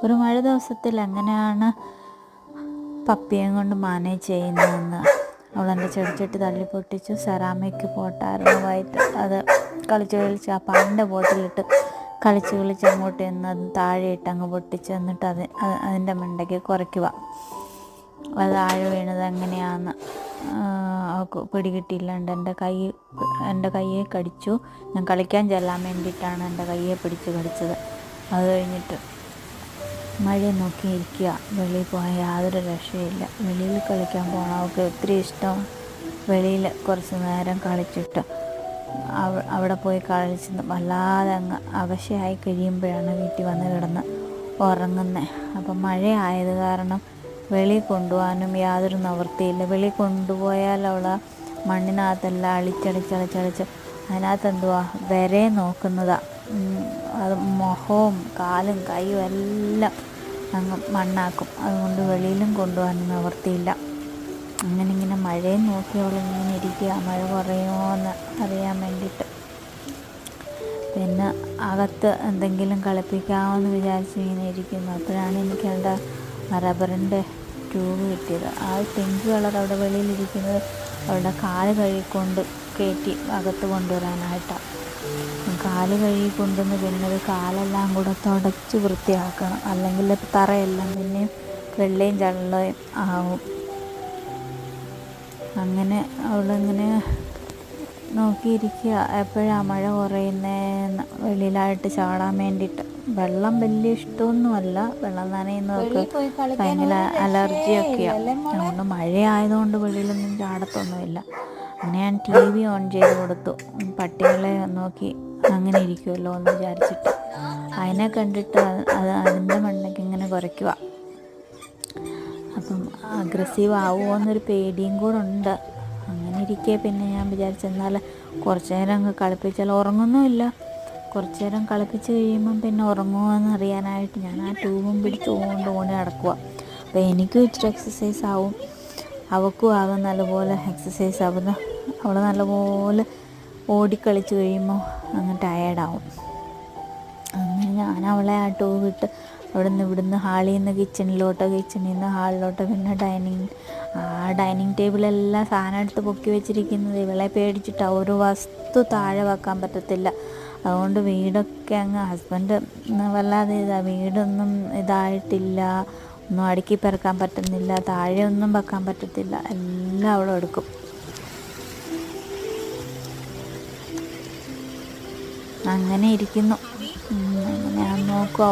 ഒരു മഴ ദിവസത്തിൽ എങ്ങനെയാണ് പപ്പിയെയും കൊണ്ട് മാനേജ് ചെയ്യുന്നതെന്ന്. അവളെൻ്റെ ചെടിച്ചട്ടി തള്ളി പൊട്ടിച്ചു. സെറാമിക് പോട്ടായിരുന്നു വൈറ്റ്. അത് കളിച്ച് ആ പാലിൻ്റെ ബോട്ടിലിട്ട് കളിച്ച് അങ്ങോട്ട് ചെന്ന് അത് താഴെ ഇട്ട് അങ്ങ് പൊട്ടിച്ച് എന്നിട്ട് അതിൻ്റെ മണ്ടയ്ക്ക് കുറയ്ക്കുക. അത് താഴെ വീണത് എങ്ങനെയാണെന്ന് അവൾക്ക് പിടികിട്ടിയില്ലാണ്ട് എൻ്റെ കയ്യെ കടിച്ചു. ഞാൻ കളിക്കാൻ ചെല്ലാൻ വേണ്ടിയിട്ടാണ് എൻ്റെ കയ്യെ പിടിച്ച് കടിച്ചത്. അത് കഴിഞ്ഞിട്ട് മഴയെ നോക്കിയിരിക്കുക. വെളിയിൽ പോയാൽ യാതൊരു രക്ഷയില്ല. വെളിയിൽ കളിക്കാൻ പോകണം. അവൾക്ക് ഒത്തിരി ഇഷ്ടമാണ്. വെളിയിൽ കുറച്ച് നേരം കളിച്ചിട്ട് അവിടെ പോയി കളിച്ച് വല്ലാതെ അങ്ങ് അവശയായി കഴിയുമ്പോഴാണ് വീട്ടിൽ വന്ന് കിടന്ന് ഉറങ്ങുന്നത്. അപ്പം മഴയായത് കാരണം വെളിയിൽ കൊണ്ടുപോകാനും യാതൊരു നിവൃത്തിയില്ല. വെളിയിൽ കൊണ്ടുപോയാൽ അവൾ മണ്ണിനകത്തെല്ലാം അളിച്ചടിച്ച് അതിനകത്ത് എന്തുവാ വരെ നോക്കുന്നതാണ്. അത് മുഖവും കാലും കൈയും എല്ലാം അങ്ങ് മണ്ണാക്കും. അതുകൊണ്ട് വെളിയിലും കൊണ്ടുപോകാൻ നിവൃത്തിയില്ല. അങ്ങനെ മഴയും നോക്കി അവളിങ്ങനെ ഇരിക്കുക, മഴ കുറയുമോ എന്ന് അറിയാൻ വേണ്ടിയിട്ട്. പിന്നെ അകത്ത് എന്തെങ്കിലും കളിപ്പിക്കാമെന്ന് വിചാരിച്ച് ഇങ്ങനെ ഇരിക്കുന്നു. അപ്പോഴാണ് എനിക്ക് അവളുടെ റബ്ബറിൻ്റെ ട്യൂബ് കിട്ടിയത്. ആ പിങ്ക് കളർ അവിടെ വെളിയിലിരിക്കുന്നത് അവളുടെ കാല് കഴുകിക്കൊണ്ട് കയറ്റി അകത്ത് കൊണ്ടുവരാനായിട്ടാണ്. കാല് കഴുകി കൊണ്ടുവന്ന് പിന്നെ അത് കാലെല്ലാം കൂടെ തുടച്ച് വൃത്തിയാക്കണം. അല്ലെങ്കിൽ തറയെല്ലാം പിന്നെയും വെള്ളയും ചള്ളയും ആവും. അങ്ങനെ അവളിങ്ങനെ നോക്കിയിരിക്കുക എപ്പോഴാണ് മഴ കുറയുന്നതെന്ന് വെളിയിലായിട്ട് ചാടാൻ വേണ്ടിയിട്ട്. വെള്ളം വലിയ ഇഷ്ടമൊന്നുമല്ല. വെള്ളം നനയുന്നതൊക്കെ ഭയങ്കര അലർജിയൊക്കെയാണ്. അതുകൊണ്ട് മഴയായതുകൊണ്ട് വെളിയിലൊന്നും ചാടത്തൊന്നുമില്ല. അങ്ങനെ ഞാൻ TV ഓൺ ചെയ്ത് കൊടുത്തു. പട്ടികളെ നോക്കി അങ്ങനെ ഇരിക്കുമല്ലോ എന്ന് വിചാരിച്ചിട്ട്. അതിനെ കണ്ടിട്ട് അതിൻ്റെ മണ്ടയ്ക്ക് ഇങ്ങനെ കുറയ്ക്കുക. അപ്പം അഗ്രസീവ് ആവുമോ എന്നൊരു പേടിയും കൂടെ ഉണ്ട്. അങ്ങനെ ഇരിക്കെ പിന്നെ ഞാൻ വിചാരിച്ചെന്നാൽ കുറച്ച് നേരം അങ്ങ് കളിപ്പിച്ചാൽ ഉറങ്ങുന്നുമില്ല. കുറച്ച് നേരം കളിപ്പിച്ച് കഴിയുമ്പം പിന്നെ ഉറങ്ങുമോ എന്നറിയാനായിട്ട് ഞാൻ ആ ട്യൂബും പിടിച്ച് ഓടി നടക്കുക. അപ്പോൾ എനിക്കും ഇച്ചിരി എക്സസൈസ് ആവും, അവൾക്കും ആകും നല്ലപോലെ എക്സസൈസ് ആവുന്നു. അവൾ നല്ലപോലെ ഓടിക്കളിച്ച് കഴിയുമ്പോൾ അങ്ങ് ടയേർഡാവും. അങ്ങനെ ഞാൻ അവളെ ആ ട്യൂബ് ഇട്ട് ഇവിടുന്ന് ഹാളിൽ നിന്ന് കിച്ചണിലോട്ട്, കിച്ചണിൽ നിന്ന് ഹാളിലോട്ട്, പിന്നെ ഡൈനിങ് ടേബിളെല്ലാം സാധനം എടുത്ത് പൊക്കി വെച്ചിരിക്കുന്നത് ഇവളെ പേടിച്ചിട്ട് ഒരു വസ്തു താഴെ വെക്കാൻ പറ്റത്തില്ല. അതുകൊണ്ട് വീടൊക്കെ അങ്ങ് ഹസ്ബൻഡ് വല്ലാതെ വീടൊന്നും ഇതായിട്ടില്ല, ഒന്നും അടുക്കി പെറുക്കാൻ പറ്റുന്നില്ല, താഴെ ഒന്നും വെക്കാൻ പറ്റത്തില്ല, എല്ലാം അവളും എടുക്കും. അങ്ങനെ ഇരിക്കുന്നു. അങ്ങനെ ഞാൻ നോക്കുക